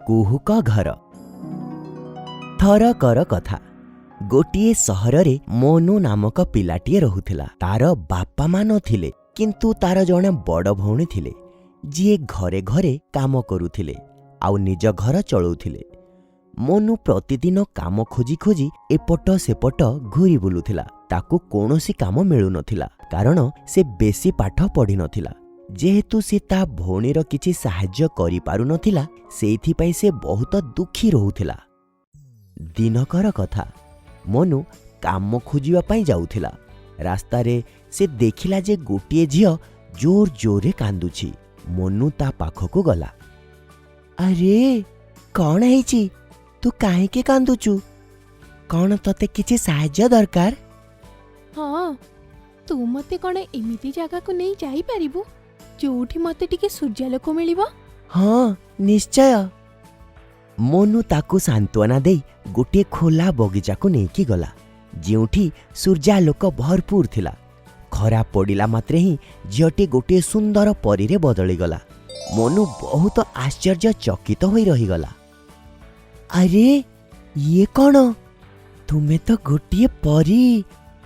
କୁହୁକ ଘର। ଥରକର କଥା, ଗୋଟିଏ ସହରରେ ମୋନୁ ନାମକ ପିଲାଟିଏ ରହୁଥିଲା। ତାର ବାପା ମା ନଥିଲେ, କିନ୍ତୁ ତାର ଜଣେ ବଡ଼ ଭଉଣୀ ଥିଲେ, ଯିଏ ଘରେ ଘରେ କାମ କରୁଥିଲେ ଆଉ ନିଜ ଘର ଚଳଉଥିଲେ। ମୋନୁ ପ୍ରତିଦିନ କାମ ଖୋଜି ଖୋଜି ଏପଟ ସେପଟ ଘୁରି ବୁଲୁଥିଲା। ତାକୁ କୌଣସି କାମ ମିଳୁନଥିଲା, କାରଣ ସେ ବେଶୀ ପାଠ ପଢ଼ିନଥିଲା। ଯେହେତୁ ସେ ତା ଭଉଣୀର କିଛି ସାହାଯ୍ୟ କରିପାରୁନଥିଲା, ସେଇଥିପାଇଁ ସେ ବହୁତ ଦୁଃଖୀ ରହୁଥିଲା। ଦିନକର କଥା, ମୋନୁ କାମ ଖୋଜିବା ପାଇଁ ଯାଉଥିଲା। ରାସ୍ତାରେ ସେ ଦେଖିଲା ଯେ ଗୋଟିଏ ଝିଅ ଜୋର ଜୋରରେ କାନ୍ଦୁଛି। ମୋନୁ ତା ପାଖକୁ ଗଲା। ଆରେ, କ'ଣ ହେଇଛି? ତୁ କାହିଁକି କାନ୍ଦୁଛୁ? କ'ଣ ତତେ କିଛି ସାହାଯ୍ୟ ଦରକାର? ହଁ, ତୁ ମତେ କ'ଣ ଏମିତି ଜାଗାକୁ ନେଇ ଯାଇପାରିବୁ ଯୋଉଠି ମତେ ଟିକେ ସୂର୍ଯ୍ୟାଲୋକ ମିଳିବ? ହଁ, ନିଶ୍ଚୟ। ମୋନୁ ତାକୁ ସାନ୍ତ୍ୱନା ଦେଇ ଗୋଟିଏ ଖୋଲା ବଗିଚାକୁ ନେଇକି ଗଲା, ଯେଉଁଠି ସୂର୍ଯ୍ୟାଲୋକ ଭରପୁର ଥିଲା। ଖରା ପଡ଼ିଲା ମାତ୍ରେ ହିଁ ଝିଅଟି ଗୋଟିଏ ସୁନ୍ଦର ପରୀରେ ବଦଳିଗଲା। ମୋନୁ ବହୁତ ଆଶ୍ଚର୍ଯ୍ୟଚକିତ ହୋଇ ରହିଗଲା। ଆରେ, ଇଏ କ'ଣ? ତୁମେ ତ ଗୋଟିଏ ପରୀ,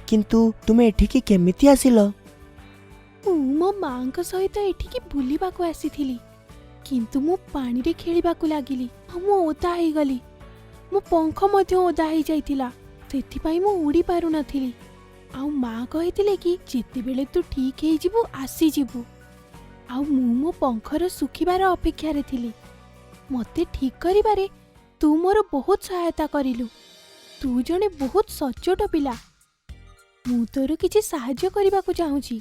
କିନ୍ତୁ ତୁମେ ଏଠିକି କେମିତି ଆସିଲ? ମୁଁ ମୋ ମାଙ୍କ ସହିତ ଏଠିକି ବୁଲିବାକୁ ଆସିଥିଲି, କିନ୍ତୁ ମୁଁ ପାଣିରେ ଖେଳିବାକୁ ଲାଗିଲି ଆଉ ମୁଁ ଓଦା ହେଇଗଲି। ମୋ ପଙ୍ଖ ମଧ୍ୟ ଓଦା ହେଇଯାଇଥିଲା, ସେଥିପାଇଁ ମୁଁ ଉଡ଼ି ପାରୁନଥିଲି। ଆଉ ମା କହିଥିଲେ କି ଯେତେବେଳେ ତୁ ଠିକ୍ ହେଇଯିବୁ ଆସିଯିବୁ। ଆଉ ମୁଁ ମୋ ପଙ୍ଖର ଶୁଖିବାର ଅପେକ୍ଷାରେ ଥିଲି। ମତେ ଠିକ୍ କରିବାରେ ତୁ ମୋର ବହୁତ ସହାୟତା କରିଲୁ। ତୁ ଜଣେ ବହୁତ ସଚ୍ଚୋଟ ପିଲା। ମୁଁ ତୋର କିଛି ସାହାଯ୍ୟ କରିବାକୁ ଚାହୁଁଛି।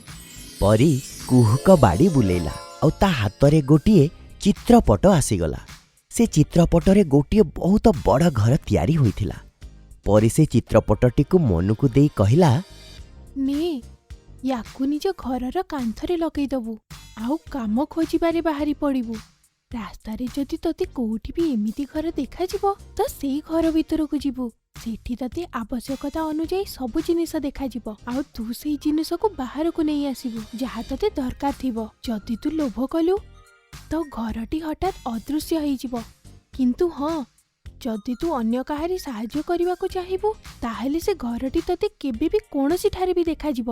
ପରୀ କୁହୁକ ବାଡ଼ି ବୁଲେଇଲା ଆଉ ତା ହାତରେ ଗୋଟିଏ ଚିତ୍ରପଟ ଆସିଗଲା। ସେ ଚିତ୍ରପଟରେ ଗୋଟିଏ ବହୁତ ବଡ଼ ଘର ତିଆରି ହୋଇଥିଲା। ପରୀ ସେ ଚିତ୍ରପଟଟିକୁ ମନକୁ ଦେଇ କହିଲା, ନେ, ୟାକୁ ନିଜ ଘରର କାନ୍ଥରେ ଲଗେଇଦବୁ ଆଉ କାମ ଖୋଜିବାରେ ବାହାରି ପଡ଼ିବୁ। ରାସ୍ତାରେ ଯଦି ତତେ କୋଉଠି ବି ଏମିତି ଘର ଦେଖାଯିବ, ତ ସେଇ ଘର ଭିତରକୁ ଯିବୁ। ସେଠି ତତେ ଆବଶ୍ୟକତା ଅନୁଯାୟୀ ସବୁ ଜିନିଷ ଦେଖାଯିବ ଆଉ ତୁ ସେଇ ଜିନିଷକୁ ବାହାରକୁ ନେଇ ଆସିବୁ ଯାହା ତତେ ଦରକାର ଥିବ। ଯଦି ତୁ ଲୋଭ କଲୁ, ତ ଘରଟି ହଠାତ୍ ଅଦୃଶ୍ୟ ହେଇଯିବ। କିନ୍ତୁ ହଁ, ଯଦି ତୁ ଅନ୍ୟ କାହାରି ସାହାଯ୍ୟ କରିବାକୁ ଚାହିଁବୁ, ତାହେଲେ ସେ ଘରଟି ତତେ କେବେ ବି କୌଣସି ଠାରେ ବି ଦେଖାଯିବ।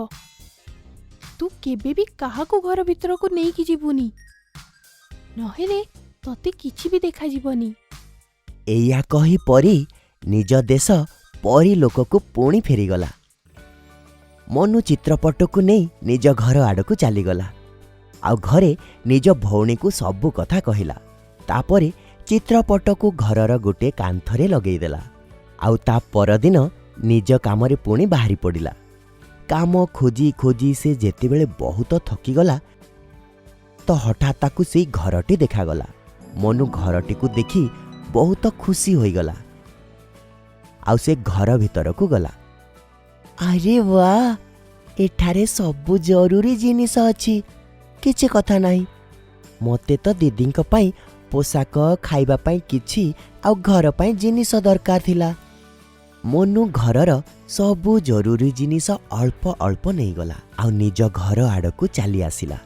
ତୁ କେବେ ବି କାହାକୁ ଘର ଭିତରକୁ ନେଇକି ଯିବୁନି, ନହେଲେ ତତେ କିଛି ବି ଦେଖାଯିବନି। ଏଇଆ କହି ପରୀ ନିଜ ଦେଶ ପରୀ ଲୋକକୁ ପୁଣି ଫେରିଗଲା। ମୋନୁ ଚିତ୍ରପଟକୁ ନେଇ ନିଜ ଘର ଆଡ଼କୁ ଚାଲିଗଲା ଆଉ ଘରେ ନିଜ ଭଉଣୀକୁ ସବୁ କଥା କହିଲା। ତାପରେ ଚିତ୍ରପଟକୁ ଘରର ଗୋଟିଏ କାନ୍ଥରେ ଲଗେଇଦେଲା ଆଉ ତା ପରଦିନ ନିଜ କାମରେ ପୁଣି ବାହାରି ପଡ଼ିଲା। କାମ ଖୋଜି ଖୋଜି ସେ ଯେତେବେଳେ ବହୁତ ଥକିଗଲା, ତ ହଠାତ୍ ତାକୁ ସେଇ ଘରଟି ଦେଖାଗଲା। ମୋନୁ ଘରଟିକୁ ଦେଖି ବହୁତ ଖୁସି ହୋଇଗଲା ଆଉ ସେ ଘର ଭିତରକୁ ଗଲା। ଆରେ ୱାଃ, ଏଠାରେ ସବୁ ଜରୁରୀ ଜିନିଷ ଅଛି। କିଛି କଥା ନାହିଁ, ମୋତେ ତ ଦିଦିଙ୍କ ପାଇଁ ପୋଷାକ, ଖାଇବା ପାଇଁ କିଛି ଆଉ ଘର ପାଇଁ ଜିନିଷ ଦରକାର ଥିଲା। ମୋନୁ ଘରର ସବୁ ଜରୁରୀ ଜିନିଷ ଅଳ୍ପ ଅଳ୍ପ ନେଇଗଲା ଆଉ ନିଜ ଘର ଆଡ଼କୁ ଚାଲି ଆସିଲା।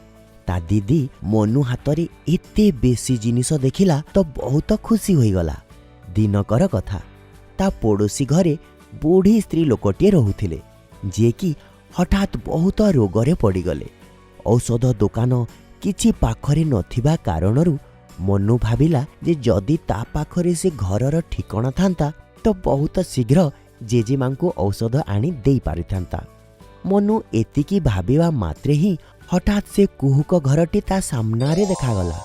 ତା ଦିଦି ମୋନୁ ହାତରେ ଏତେ ବେଶୀ ଜିନିଷ ଦେଖିଲା ତ ବହୁତ ଖୁସି ହୋଇଗଲା। ଦିନକର କଥା, ତା ପଡ଼ୋଶୀ ଘରେ ବୁଢ଼ୀ ସ୍ତ୍ରୀ ଲୋକଟିଏ ରହୁଥିଲେ, ଯିଏକି ହଠାତ୍ ବହୁତ ରୋଗରେ ପଡ଼ିଗଲେ। ଔଷଧ ଦୋକାନ କିଛି ପାଖରେ ନଥିବା କାରଣରୁ ମୋନୁ ଭାବିଲା ଯେ ଯଦି ତା ପାଖରେ ସେ ଘରର ଠିକଣା ଥାନ୍ତା, ତ ବହୁତ ଶୀଘ୍ର ଜେଜେମାଙ୍କୁ ଔଷଧ ଆଣି ଦେଇପାରିଥାନ୍ତା। ମୋନୁ ଏତିକି ଭାବିବା ମାତ୍ରେ ହିଁ ହଠାତ୍ ସେ କୁହୁକ ଘରଟି ତା ସାମ୍ନାରେ ଦେଖାଗଲା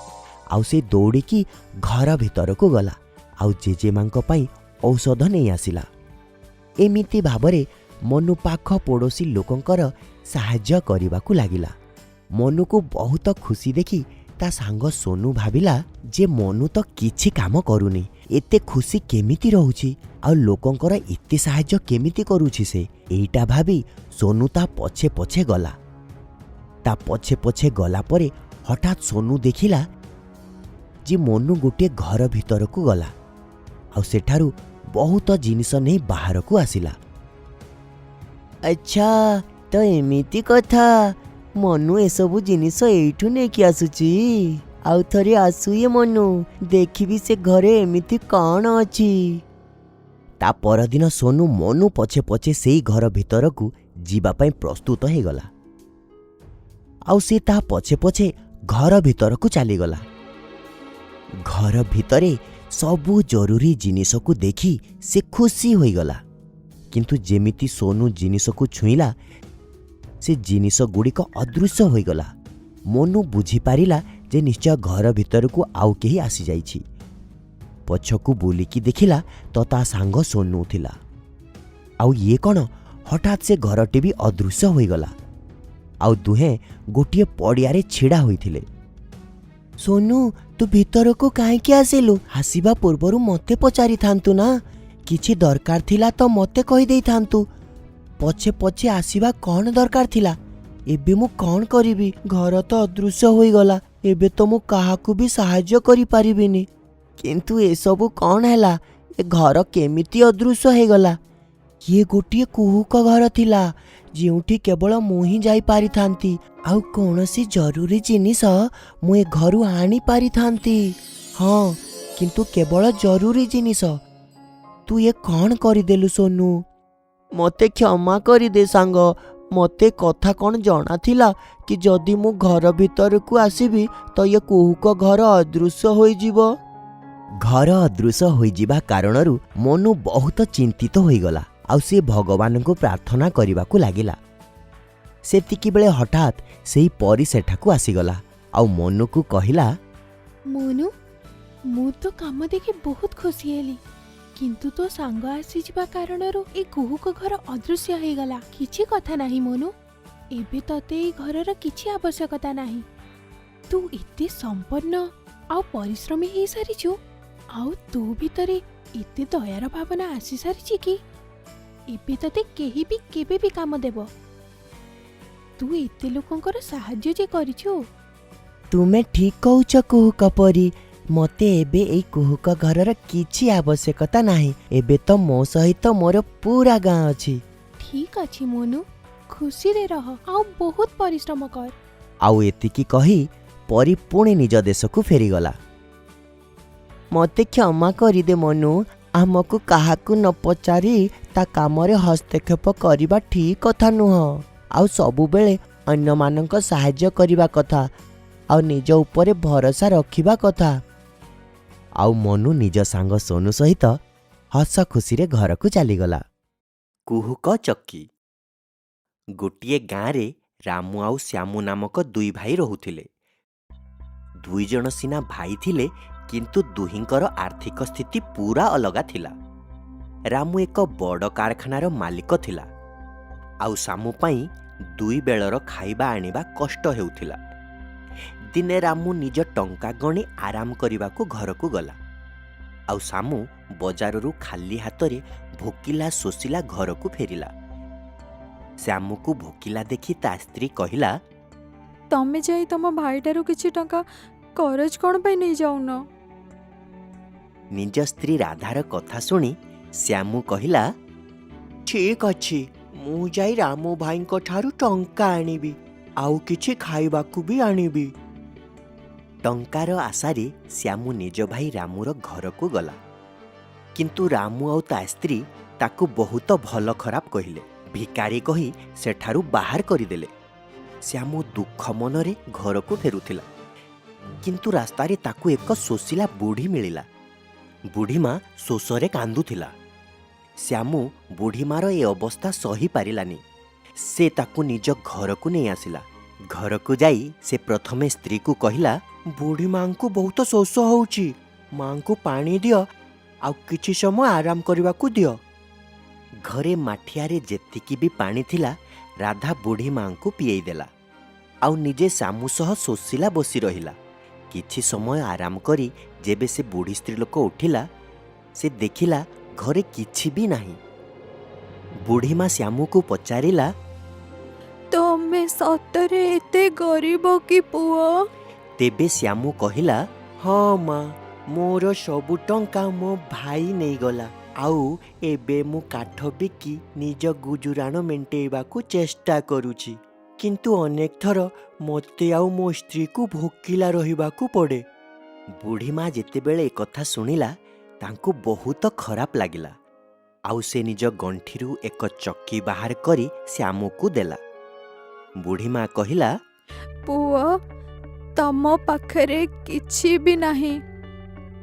ଆଉ ସେ ଦୌଡ଼ିକି ଘର ଭିତରକୁ ଗଲା ଆଉ ଜେଜେମାଙ୍କ ପାଇଁ ଔଷଧ ନେଇ ଆସିଲା। ଏମିତି ଭାବରେ ମୋନୁ ପାଖ ପଡ଼ୋଶୀ ଲୋକଙ୍କର ସାହାଯ୍ୟ କରିବାକୁ ଲାଗିଲା। ମୋନୁକୁ ବହୁତ ଖୁସି ଦେଖି ତା ସାଙ୍ଗ ସୋନୁ ଭାବିଲା ଯେ ମୋନୁ ତ କିଛି କାମ କରୁନି, ଏତେ ଖୁସି କେମିତି ରହୁଛି ଆଉ ଲୋକଙ୍କର ଏତେ ସାହାଯ୍ୟ କେମିତି କରୁଛି ସେ। ଏଇଟା ଭାବି ସୋନୁ ତା ପଛେ ପଛେ ଗଲା। ତା ପଛେ ପଛେ ଗଲା ପରେ ହଠାତ୍ ସୋନୁ ଦେଖିଲା ଯେ ମୋନୁ ଗୋଟିଏ ଘର ଭିତରକୁ ଗଲା ଆଉ ସେଠାରୁ ବହୁତ ଜିନିଷ ନେଇ ବାହାରକୁ ଆସିଲା। ଆଚ୍ଛା, ତ ଏମିତି କଥା, ମୋନୁ ଏସବୁ ଜିନିଷ ଏଇଠୁ ନେଇକି ଆସୁଛି। आउ थरे आसुए मनु देखिबी से घरे एमिति कौन अछि। ता परदिन सोनू मनु पछे पछे सेई घर भितरकू जीवा पई प्रस्तुत हो गला। आउ से ता पछे पछे घर भितरकू चलीगला। घर भितरे सबु जरूरी जिनिस को देखी से खुशी हो गला। किंतु जेमिति सोनू जिनिस को छुईला से जिनिस गुड़िक अदृश्य हो गला। मनु बुझी पारिला जे निश्चय घर भितर को आउ केही आसी जाइछि। पछकू बुलिकी देखिला तो ता सांग सोनू थिला। आउ ये कौन हठात से घरटी भी अदृश्य हो गला। आउ दुहे गोटिए पड़ियारे छिड़ा होइथिले। सोनू तू भितर को काहेकि आसिलु? हासिबा पूर्वरु मते पचारि थांतु ना, किछि दरकार थिला तो मते कहि देई थांतु। पछे पछे आसिबा कौन दरकार थिला? एबे मु कौन करिबी? घर तो अदृश्य होई गला। एबे तो मु काहाकू भी सहाय्य करि पारिबिनी। किंतु ए सबु कौन हैला? ए घर केमिति अदृश्य हे गला? ये गोटिए कुहुक घर थिला जोठी केवल मु ही जाई पारि थांती। आउ कौनसी जरूरी जिनिस मु ए घरु आनी पारि थांती। हाँ, किंतु केवल जरूरी जिनिस। तू ये कौन करिदेलु सोनू? मते क्षमा करि दे सांग। मते कथा कौन जणा थिला कि जदि मु घर भीतर को आसीबी तो ये कुहुक घर अदृश्य होई जीवो। घर अदृश्य होई जीवा कारणरू मनु बहुत चिंतित होई गला। आउ से भगवान को प्रार्थना करने को लगिला। सेतिकी बेले हठात सेई परी सेठाकू आसीगला। आउ मनु को कहिला, मोनू मु तो काम देखि बहुत खुशी हेली, किंतु तो सांग आसी जिबा कारणरू ए कुहुक घर अदृश्य हे गला। किछि कथा नाही मोनू, एबे तते ए घरर किछि आवश्यकता नाही। तू एते संपन्न आउ परिश्रमी हे सारिछु। आउ तू भितरे एते दयार भावना आसी सारिछि कि एबे तते केही भी केबे भी काम देबो। तू एते लोकंकर साहाय्य जे करिछु। तुमे ठीक कहूच कुहुक परी। मते एबे एई कुहुक घरर किछि आवश्यकता नाही। एबे तो मो सहित मोर पूरा गाँ अछि। ठीक अछि मोनू, खुशी रे रह आउ बहुत परिश्रम कर। आउ एतिकी कही परी पुणी निज देश को फेरीगला। मते क्षमा करि दे मनु, आमको काहाकू न पचारि ता कामरे हस्तक्षेप करिबा ठीक कथा नुह। आउ सबु बेले अन्य मानक सहाय्य करिबा कथा, आउ निज उपरे भरोसा रखिबा कथा। आउ मनु निज सांग सोनू सहित हस खुशी रे घर को चलीगला। कुहुक चक्की। गोटिए गाँ रे रामू आउ श्यामू नामक दुई भाई रहुथिले। दुई जण सिना भाई थिले, किंतु दुहिंकर आर्थिक स्थिति पूरा अलगा थिला। रामू एक बड़ कारखानार मालिक थिला। आउ सामू पाई दुई बेलर खाइबा आनिबा कष्ट हेउथिला। दिने रामू निज टंका गणी आराम करने घर को गला। आउ सामू बजाररू खाली हाथरे भोकिला शोषिला घर को फेरिला। श्यामू को भोकिला देखी ता स्त्री कहिला, तमे जाई तम भाईटारू किछि टंका करज कोन पई नै जाउन? निज स्त्री राधार कथा सुनी श्यामू कहिला, ठीक अछि, मु जाई रामू भाईंको ठारू टंका आनिबी, आउ किछि खाइबाकू भी आनिबी। टंकार आशारे श्यामू निज भाई रामूर घर को गला। किंतु रामू आउ ता स्त्री ताकू बहुत भल खराब कहिले। भिकारी कही सेठारू बाहर करदेले। श्यामू दुख मनरे घर को फेरुथिला। किंतु रास्तारे ताकू एक शोषिला बुढ़ी मिलिला। बुढ़ीमा शोषरे कांदुथिला। श्यामू बुढ़ीमार ए अवस्था सही पारिलानी। से ताकू निज घर को नहीं आसिला। घर को जाई से प्रथमे स्त्री को कहिला, बुढ़ी मां को बहुत शोष होउची, मां को पानी दियो आउ किछि समय आराम करबा को दियो। घरे माठियारे जेतिकी भी पानी थिला राधा बुढ़ी मां को पिएई देला। आउ निजे श्यामू सह शोषिला बसी रहिला। किछि समय आराम करी जेबे से बुढ़ी स्त्री लोक उठिला, से देखिला घरे किछि भी नाही। बुढ़ी मां श्यामू को पचारिला, तमे सतरे एते गरीब की पुओ? तेबे श्यामू कहिला, हाँ मां, मोर सबु टंका मो भाई नहीं गला। आउ एबे मु काठ बिकी निज गुजुराण मेंटेइबा को चेष्टा करूची। କିନ୍ତୁ ଅନେକ ଥର ମୋତେ ଆଉ ମୋ ସ୍ତ୍ରୀକୁ ଭୋକିଲା ରହିବାକୁ ପଡ଼େ। ବୁଢ଼ୀମା ଯେତେବେଳେ ଏକଥା ଶୁଣିଲା ତାଙ୍କୁ ବହୁତ ଖରାପ ଲାଗିଲା। ଆଉ ସେ ନିଜ ଗଣ୍ଠିରୁ ଏକ ଚକି ବାହାର କରି ଶ୍ୟାମକୁ ଦେଲା। ବୁଢ଼ୀମା କହିଲା, ପୁଅ, ତମ ପାଖରେ କିଛି ବି ନାହିଁ,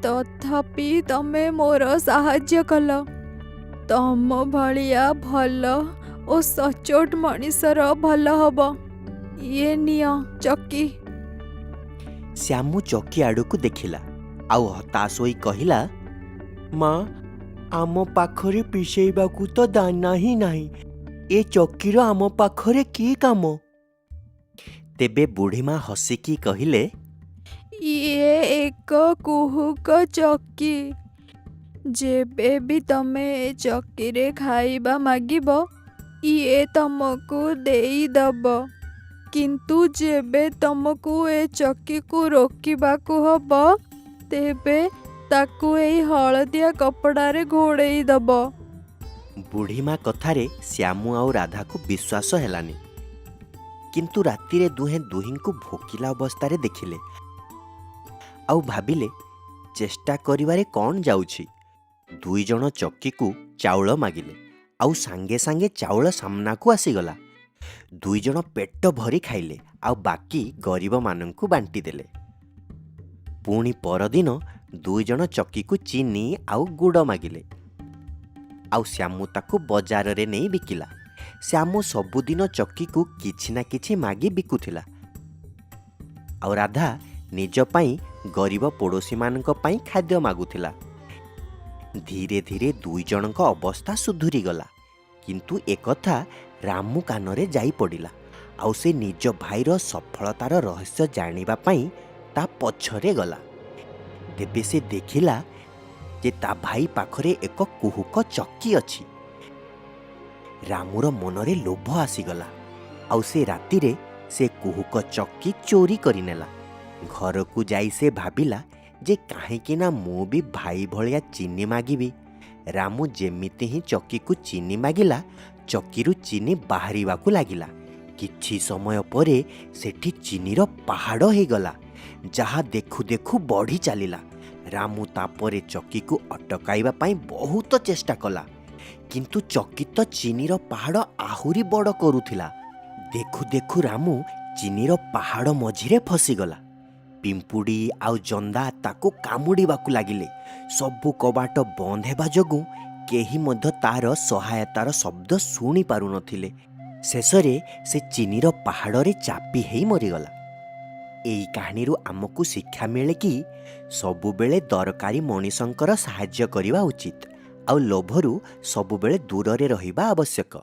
ତଥାପି ତମେ ମୋର ସାହାଯ୍ୟ କଲ। ତମ ଭଳିଆ ଭଲ ଓ ସଚୋଟ ମଣିଷର ଭଲ ହବ। ଇଏ ନିଅ ଚକି। ଶ୍ୟାମୁ ଚକି ଆଡ଼କୁ ଦେଖିଲା ଆଉ ହତାଶ ହୋଇ କହିଲା, ମା, ଆମ ପାଖରେ ପିସେଇବାକୁ ତ ଦାନା ହିଁ ନାହିଁ। ଏ ଚକିର ଆମ ପାଖରେ କି କାମ? ତେବେ ବୁଢ଼ୀମା ହସିକି କହିଲେ, ଇଏ ଏକ କୁହୁକ ଚକି। ଯେବେ ବି ତମେ ଏ ଚକିରେ ଖାଇବା ମାଗିବ, ଇଏ ତମକୁ ଦେଇଦବ। କିନ୍ତୁ ଯେବେ ତମକୁ ଏ ଚକିକୁ ରୋକିବାକୁ ହବ, ତେବେ ତାକୁ ଏଇ ହଳଦିଆ କପଡ଼ାରେ ଘୋଡ଼େଇ ଦବ। ବୁଢ଼ୀମା କଥାରେ ଶ୍ୟାମୁ ଆଉ ରାଧାକୁ ବିଶ୍ୱାସ ହେଲାନି। କିନ୍ତୁ ରାତିରେ ଦୁହେଁ ଦୁହିଁଙ୍କୁ ଭୋକିଲା ଅବସ୍ଥାରେ ଦେଖିଲେ ଆଉ ଭାବିଲେ, ଚେଷ୍ଟା କରିବାରେ କ'ଣ ଯାଉଛି। ଦୁଇଜଣ ଚକିକୁ ଚାଉଳ ମାଗିଲେ ଆଉ ସାଙ୍ଗେ ସାଙ୍ଗେ ଚାଉଳ ସାମ୍ନାକୁ ଆସିଗଲା। ଦୁଇଜଣ ପେଟ ଭରି ଖାଇଲେ ଆଉ ବାକି ଗରିବମାନଙ୍କୁ ବାଣ୍ଟିଦେଲେ। ପୁଣି ପରଦିନ ଦୁଇଜଣ ଚକିକୁ ଚିନି ଆଉ ଗୁଡ଼ ମାଗିଲେ ଆଉ ଶ୍ୟାମୁ ତାକୁ ବଜାରରେ ନେଇ ବିକିଲା। ଶ୍ୟାମୁ ସବୁଦିନ ଚକିକୁ କିଛି ନା କିଛି ମାଗି ବିକୁଥିଲା ଆଉ ରାଧା ନିଜ ପାଇଁ ଗରିବ ପଡ଼ୋଶୀମାନଙ୍କ ପାଇଁ ଖାଦ୍ୟ ମାଗୁଥିଲା। ଧୀରେ ଧୀରେ ଦୁଇଜଣଙ୍କ ଅବସ୍ଥା ସୁଧୁରିଗଲା। କିନ୍ତୁ ଏକଥା ରାମୁ କାନରେ ଯାଇ ପଡ଼ିଲା ଆଉ ସେ ନିଜ ଭାଇର ସଫଳତାର ରହସ୍ୟ ଜାଣିବା ପାଇଁ ତା ପଛରେ ଗଲା। ତେବେ ସେ ଦେଖିଲା ଯେ ତା ଭାଇ ପାଖରେ ଏକ କୁହୁକ ଚକି ଅଛି। ରାମୁର ମନରେ ଲୋଭ ଆସିଗଲା ଆଉ ସେ ରାତିରେ ସେ କୁହୁକ ଚକି ଚୋରି କରିନେଲା। ଘରକୁ ଯାଇ ସେ ଭାବିଲା ଯେ କାହିଁକି ନା ମୁଁ ବି ଭାଇ ଭଳିଆ ଚିନି ମାଗିବି। ରାମୁ ଯେମିତି ହିଁ ଚକିକୁ ଚିନି ମାଗିଲା, ଚକିରୁ ଚିନି ବାହାରିବାକୁ ଲାଗିଲା। କିଛି ସମୟ ପରେ ସେଠି ଚିନିର ପାହାଡ଼ ହେଇଗଲା, ଯାହା ଦେଖୁ ଦେଖୁ ବଢ଼ି ଚାଲିଲା। ରାମୁ ତାପରେ ଚକିକୁ ଅଟକାଇବା ପାଇଁ ବହୁତ ଚେଷ୍ଟା କଲା, କିନ୍ତୁ ଚକି ତ ଚିନିର ପାହାଡ଼ ଆହୁରି ବଡ଼ କରୁଥିଲା। ଦେଖୁ ଦେଖୁ ରାମୁ ଚିନିର ପାହାଡ଼ ମଝିରେ ଫସିଗଲା। ପିମ୍ପୁଡ଼ି ଆଉ ଜନ୍ଦା ତାକୁ କାମୁଡ଼ିବାକୁ ଲାଗିଲେ। ସବୁ କବାଟ ବନ୍ଦ ହେବା ଯୋଗୁଁ କେହି ମଧ୍ୟ ତାର ସହାୟତାର ଶବ୍ଦ ଶୁଣି ପାରୁନଥିଲେ। ଶେଷରେ ସେ ଚିନିର ପାହାଡ଼ରେ ଚାପି ହେଇ ମରିଗଲା। ଏହି କାହାଣୀରୁ ଆମକୁ ଶିକ୍ଷା ମିଳେ କି ସବୁବେଳେ ଦରକାରୀ ମଣିଷଙ୍କର ସାହାଯ୍ୟ କରିବା ଉଚିତ ଆଉ ଲୋଭରୁ ସବୁବେଳେ ଦୂରରେ ରହିବା ଆବଶ୍ୟକ।